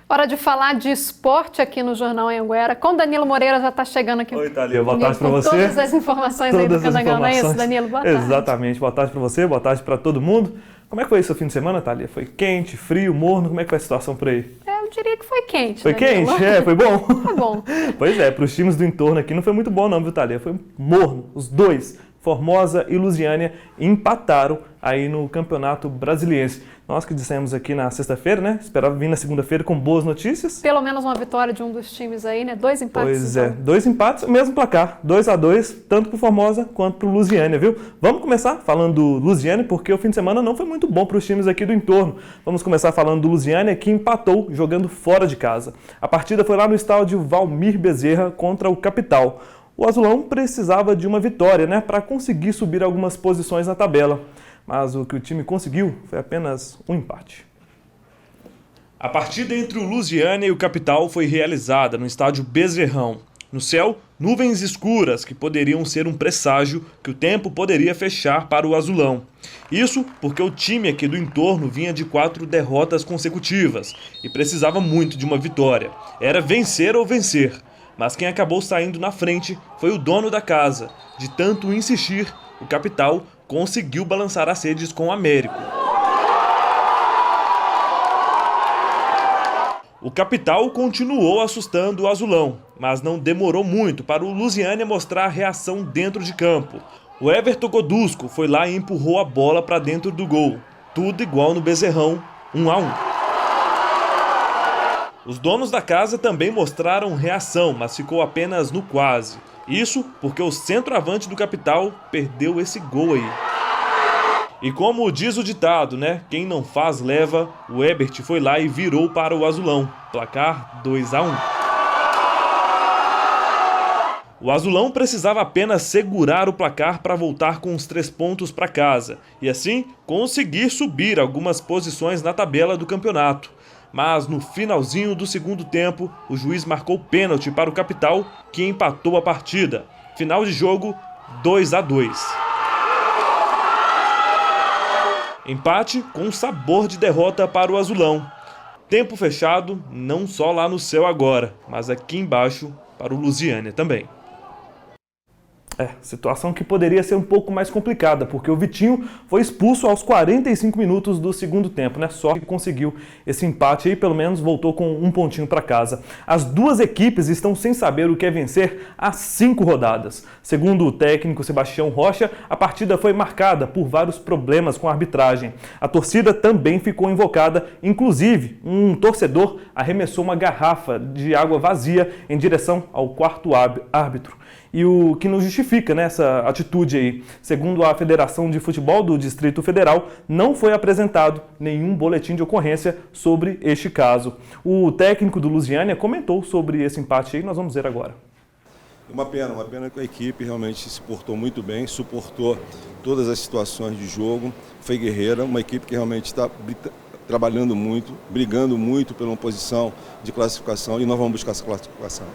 Hora de falar de esporte aqui no Jornal Anhanguera. Com Danilo Moreira já está chegando aqui. Oi, Thalia. Boa tarde para você. Todas as informações aí do Candangão, não é isso, Danilo? Boa tarde. Exatamente. Boa tarde para você, boa tarde para todo mundo. Como é que foi seu fim de semana, Thalia? Foi quente, frio, morno? Como é que foi a situação por aí? Eu diria que foi quente. Foi Danilo. quente? Foi bom? Foi bom. Pois é, para os times do entorno aqui não foi muito bom não, viu, Thalia? Foi morno. Os dois, Formosa e Lusiânia, empataram aí no Campeonato Brasiliense. Nós que dissemos aqui na sexta-feira, né? Esperava vir na segunda-feira com boas notícias. Pelo menos uma vitória de um dos times aí, né? 2 empates. Pois é, 2 empates, mesmo placar, 2-2, tanto para o Formosa quanto para o Lusiânia, viu? Vamos começar falando do Lusiânia, porque o fim de semana não foi muito bom para os times aqui do entorno. Vamos começar falando do Lusiânia, que empatou jogando fora de casa. A partida foi lá no estádio Valmir Bezerra contra o Capital. O Azulão precisava de uma vitória, né, para conseguir subir algumas posições na tabela. Mas o que o time conseguiu foi apenas um empate. A partida entre o Lusiânia e o Capital foi realizada no estádio Bezerrão. No céu, nuvens escuras que poderiam ser um presságio que o tempo poderia fechar para o Azulão. Isso porque o time aqui do entorno vinha de 4 derrotas consecutivas e precisava muito de uma vitória. Era vencer ou vencer. Mas quem acabou saindo na frente foi o dono da casa. De tanto insistir, o Capital conseguiu balançar as redes com o Américo. O Capital continuou assustando o Azulão, mas não demorou muito para o Lusiânia mostrar a reação dentro de campo. O Everton Godusco foi lá e empurrou a bola para dentro do gol. Tudo igual no Bezerrão, 1-1. Os donos da casa também mostraram reação, mas ficou apenas no quase. Isso porque o centroavante do Capital perdeu esse gol aí. E como diz o ditado, né? Quem não faz leva, o Ebert foi lá e virou para o Azulão. Placar 2-1. O Azulão precisava apenas segurar o placar para voltar com os 3 pontos para casa e assim conseguir subir algumas posições na tabela do campeonato. Mas no finalzinho do segundo tempo, o juiz marcou pênalti para o Capital, que empatou a partida. Final de jogo, 2-2. Empate com sabor de derrota para o Azulão. Tempo fechado, não só lá no céu agora, mas aqui embaixo para o Lusiânia também. Situação que poderia ser um pouco mais complicada, porque o Vitinho foi expulso aos 45 minutos do segundo tempo, né? Só que conseguiu esse empate e pelo menos voltou com um pontinho para casa. As duas equipes estão sem saber o que é vencer há 5 rodadas. Segundo o técnico Sebastião Rocha, a partida foi marcada por vários problemas com a arbitragem. A torcida também ficou invocada, inclusive um torcedor arremessou uma garrafa de água vazia em direção ao quarto árbitro. E o que não justifica, né, essa atitude aí. Segundo a Federação de Futebol do Distrito Federal, não foi apresentado nenhum boletim de ocorrência sobre este caso. O técnico do Lusiânia comentou sobre esse empate aí, nós vamos ver agora. Uma pena que a equipe realmente se portou muito bem, suportou todas as situações de jogo, foi guerreira, uma equipe que realmente está trabalhando muito, brigando muito pela uma posição de classificação e nós vamos buscar essa classificação.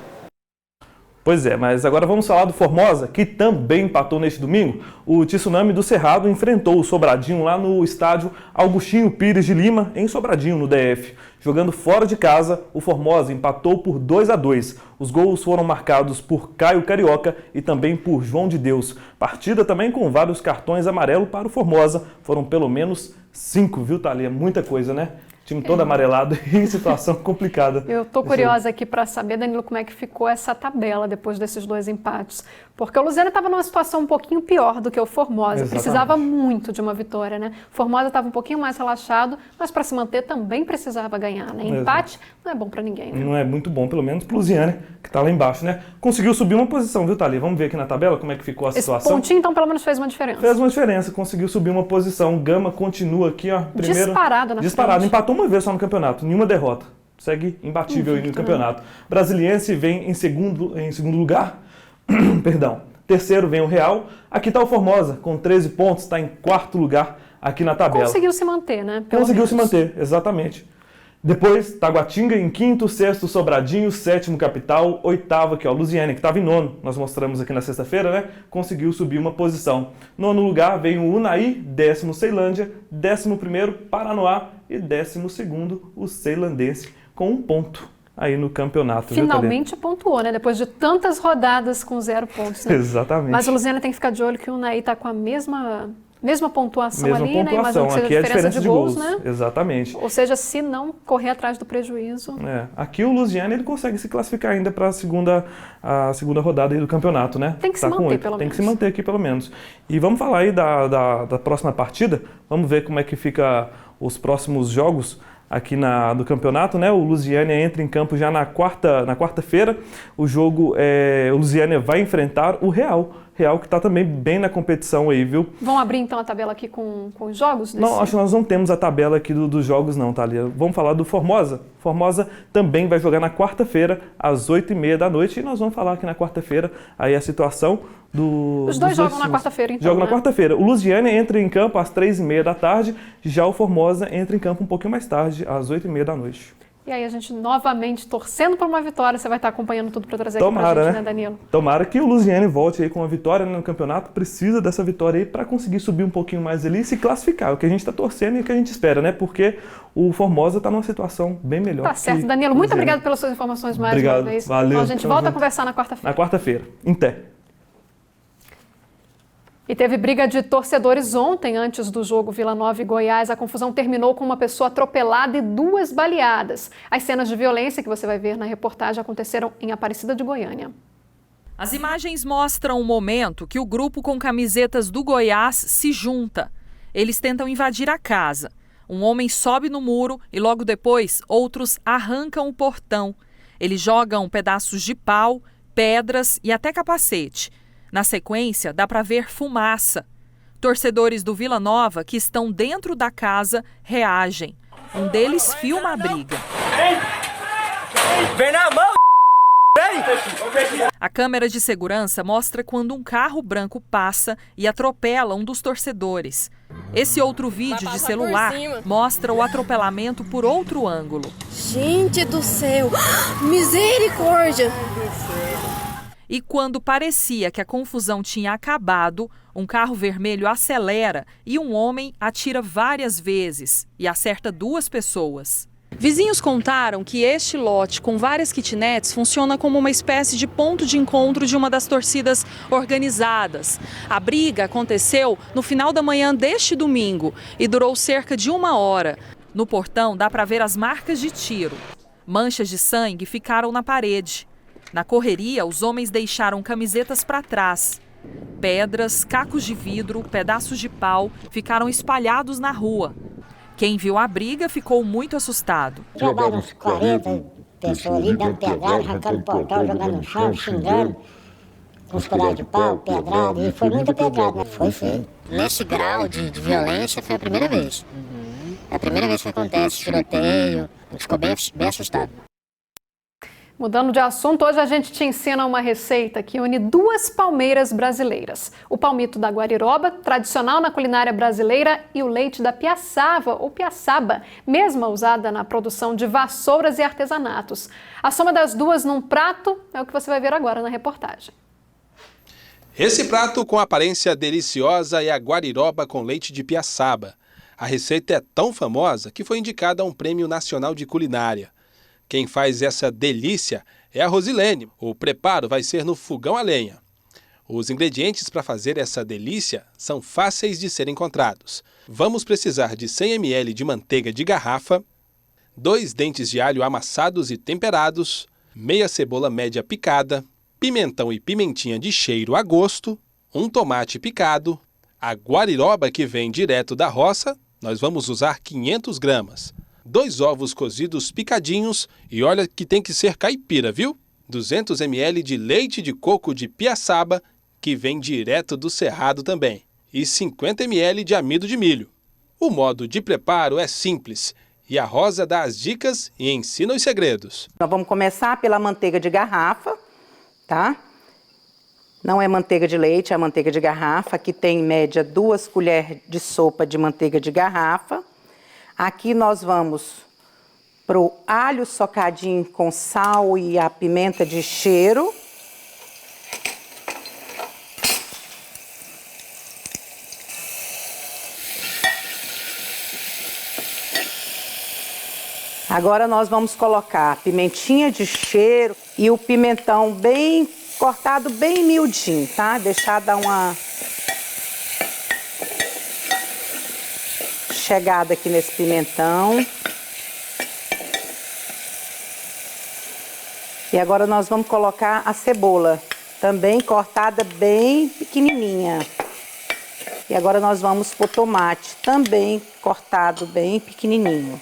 Pois é, mas agora vamos falar do Formosa, que também empatou neste domingo. O Tsunami do Cerrado enfrentou o Sobradinho lá no estádio Augustinho Pires de Lima, em Sobradinho, no DF. Jogando fora de casa, o Formosa empatou por 2-2. Os gols foram marcados por Caio Carioca e também por João de Deus. Partida também com vários cartões amarelos para o Formosa. Foram pelo menos 5, viu, Thalia? Muita coisa, né? Time todo amarelado e em situação complicada. Eu estou curiosa aqui para saber, Danilo, como é que ficou essa tabela depois desses 2 empates. Porque o Lusiânia estava numa situação um pouquinho pior do que o Formosa. Exatamente. Precisava muito de uma vitória, né? O Formosa estava um pouquinho mais relaxado, mas para se manter também precisava ganhar, né? Empate não é bom para ninguém, né? Não é muito bom, pelo menos para o Lusiânia, que está lá embaixo, né? Conseguiu subir uma posição, viu, Thalia? Vamos ver aqui na tabela como é que ficou a situação. Esse pontinho, então, pelo menos fez uma diferença. Fez uma diferença, conseguiu subir uma posição. Gama continua aqui, ó. Primeiro, disparado, empatou uma vez só no campeonato, nenhuma derrota. Segue imbatível aí no campeonato. Brasiliense vem em segundo lugar. Perdão. Terceiro vem o Real. Aqui está o Formosa, com 13 pontos, está em 4º lugar aqui na tabela. Conseguiu se manter, né? Conseguiu se manter, exatamente. Depois, Taguatinga em 5º, 6º Sobradinho, 7º Capital, 8º aqui, ó, Lusiânia, que estava em 9º, nós mostramos aqui na sexta-feira, né? Conseguiu subir uma posição. 9º lugar vem o Unai, 10º Ceilândia, 11º Paranoá e 12º o Ceilandense. com 1 ponto aí no campeonato. Finalmente pontuou, né? Depois de tantas rodadas com 0 pontos. Né? Exatamente. Mas o Lusiana tem que ficar de olho que o Unai está com a mesma pontuação ali, né? Pontuação. Imagino que seja Aqui a diferença de gols, né? Exatamente. Ou seja, se não correr atrás do prejuízo. Aqui o Lusiana ele consegue se classificar ainda para a segunda rodada aí do campeonato, né? Tem que se manter, pelo menos. Tem que se manter aqui, pelo menos. E vamos falar aí da próxima partida. Vamos ver como é que fica os próximos jogos aqui do campeonato, né? O Lusiana entra em campo já na quarta-feira. O Lusiana vai enfrentar o Real que está também bem na competição aí, viu? Vão abrir então a tabela aqui com os jogos? Não, acho que nós não temos a tabela aqui dos jogos não, Thalia. Vamos falar do Formosa. Formosa também vai jogar na quarta-feira, às 8h30 da noite, e nós vamos falar aqui na quarta-feira aí a situação Os dois jogam na quarta-feira, então, Jogam né? na quarta-feira. O Lusiana entra em campo às 3h30 da tarde, já o Formosa entra em campo um pouquinho mais tarde, às 8h30 da noite. E aí a gente novamente torcendo por uma vitória, você vai estar acompanhando tudo para trazer aqui pra gente, né, Danilo? Tomara que o Lusiana volte aí com uma vitória no campeonato, precisa dessa vitória aí para conseguir subir um pouquinho mais ali e se classificar, o que a gente está torcendo e o que a gente espera, né? Porque o Formosa está numa situação bem melhor. Tá certo, Danilo, muito obrigado pelas suas informações mais uma vez. Valeu. Então a gente volta a conversar na quarta-feira. Na quarta-feira, em Té. E teve briga de torcedores ontem, antes do jogo Vila Nova e Goiás. A confusão terminou com uma pessoa atropelada e 2 baleadas. As cenas de violência que você vai ver na reportagem aconteceram em Aparecida de Goiânia. As imagens mostram o momento que o grupo com camisetas do Goiás se junta. Eles tentam invadir a casa. Um homem sobe no muro e logo depois outros arrancam o portão. Eles jogam pedaços de pau, pedras e até capacete. Na sequência, dá para ver fumaça. Torcedores do Vila Nova que estão dentro da casa reagem. Um deles filma a briga. Vem na mão! A câmera de segurança mostra quando um carro branco passa e atropela um dos torcedores. Esse outro vídeo de celular mostra o atropelamento por outro ângulo. Gente do céu! Misericórdia! E quando parecia que a confusão tinha acabado, um carro vermelho acelera e um homem atira várias vezes e acerta 2 pessoas. Vizinhos contaram que este lote com várias kitnets funciona como uma espécie de ponto de encontro de uma das torcidas organizadas. A briga aconteceu no final da manhã deste domingo e durou cerca de 1 hora. No portão dá para ver as marcas de tiro. Manchas de sangue ficaram na parede. Na correria, os homens deixaram camisetas para trás. Pedras, cacos de vidro, pedaços de pau ficaram espalhados na rua. Quem viu a briga ficou muito assustado. Jogaram uns 40 pessoas ali, dando pedrada, arrancando portal, jogando no chão, xingando, com os colheres de pau, pedrada, e foi muita pedrada, foi feio. Nesse grau de violência foi a primeira vez. É a primeira vez que acontece tiroteio, a gente ficou bem assustado. Mudando de assunto, hoje a gente te ensina uma receita que une 2 palmeiras brasileiras. O palmito da guariroba, tradicional na culinária brasileira, e o leite da piaçava ou piaçaba, mesma usada na produção de vassouras e artesanatos. A soma das duas num prato é o que você vai ver agora na reportagem. Esse prato com aparência deliciosa é a guariroba com leite de piaçaba. A receita é tão famosa que foi indicada a um prêmio nacional de culinária. Quem faz essa delícia é a Rosilene. O preparo vai ser no fogão a lenha. Os ingredientes para fazer essa delícia são fáceis de ser encontrados. Vamos precisar de 100 ml de manteiga de garrafa, 2 dentes de alho amassados e temperados, meia cebola média picada, pimentão e pimentinha de cheiro a gosto, um tomate picado, a guariroba que vem direto da roça, nós vamos usar 500 gramas. 2 ovos cozidos picadinhos e olha que tem que ser caipira, viu? 200 ml de leite de coco de piaçaba, que vem direto do cerrado também, e 50 ml de amido de milho. O modo de preparo é simples e a Rosa dá as dicas e ensina os segredos. Nós vamos começar pela manteiga de garrafa, tá? Não é manteiga de leite, é manteiga de garrafa. Aqui tem em média 2 colheres de sopa de manteiga de garrafa. Aqui nós vamos para o alho socadinho com sal e a pimenta de cheiro. Agora nós vamos colocar a pimentinha de cheiro e o pimentão bem cortado, bem miudinho, tá? Deixar dar uma chegada aqui nesse pimentão. E agora nós vamos colocar a cebola, também cortada bem pequenininha. E agora nós vamos pôr tomate, também cortado bem pequenininho.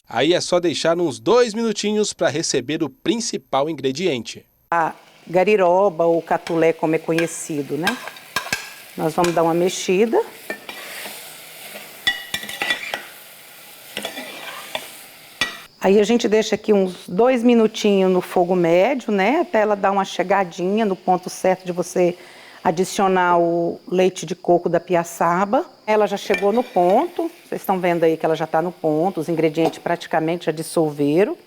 Aí é só deixar uns 2 minutinhos para receber o principal ingrediente. A gariroba ou catulé, como é conhecido, né? Nós vamos dar uma mexida. Aí a gente deixa aqui uns 2 minutinhos no fogo médio, né? Até ela dar uma chegadinha no ponto certo de você adicionar o leite de coco da piaçaba. Ela já chegou no ponto, vocês estão vendo aí que ela já está no ponto, os ingredientes praticamente já dissolveram.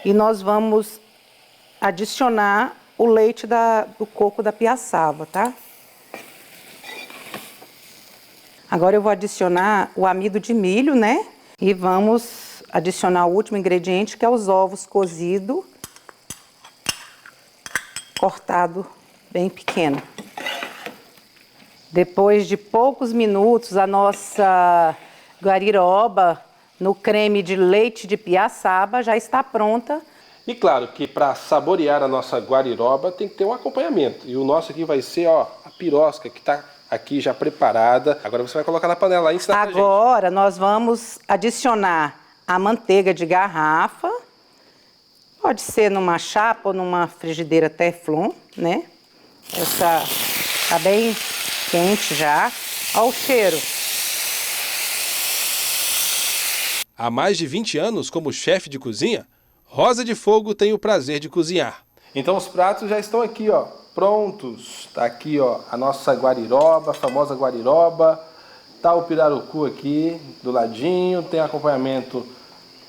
E nós vamos adicionar o leite do coco da piaçaba, tá? Agora eu vou adicionar o amido de milho, né? E vamos adicionar o último ingrediente, que é os ovos cozidos, cortado bem pequeno. Depois de poucos minutos, a nossa guariroba no creme de leite de piaçaba já está pronta. E claro que para saborear a nossa guariroba tem que ter um acompanhamento. E o nosso aqui vai ser, ó, a pirosca que está aqui já preparada. Agora você vai colocar na panela lá e ensinar pra gente. Agora nós vamos adicionar a manteiga de garrafa. Pode ser numa chapa ou numa frigideira Teflon, né? Essa tá bem quente já. Olha o cheiro. Há mais de 20 anos como chefe de cozinha, Rosa de Fogo tem o prazer de cozinhar. Então os pratos já estão aqui, ó, prontos. Tá aqui, ó, a nossa guariroba, a famosa guariroba. Tá o pirarucu aqui do ladinho, tem acompanhamento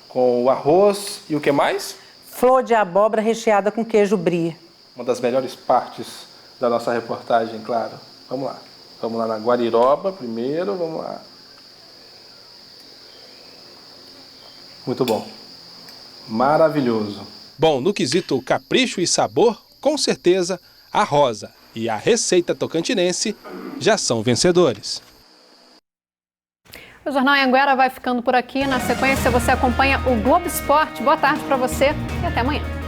com o arroz e o que mais? Flor de abóbora recheada com queijo brie. Uma das melhores partes da nossa reportagem, claro. Vamos lá. Vamos lá na guariroba primeiro, vamos lá. Muito bom. Maravilhoso. Bom, no quesito capricho e sabor, com certeza a Rosa e a receita tocantinense já são vencedores. O Jornal Anhanguera vai ficando por aqui. Na sequência, você acompanha o Globo Esporte. Boa tarde para você e até amanhã.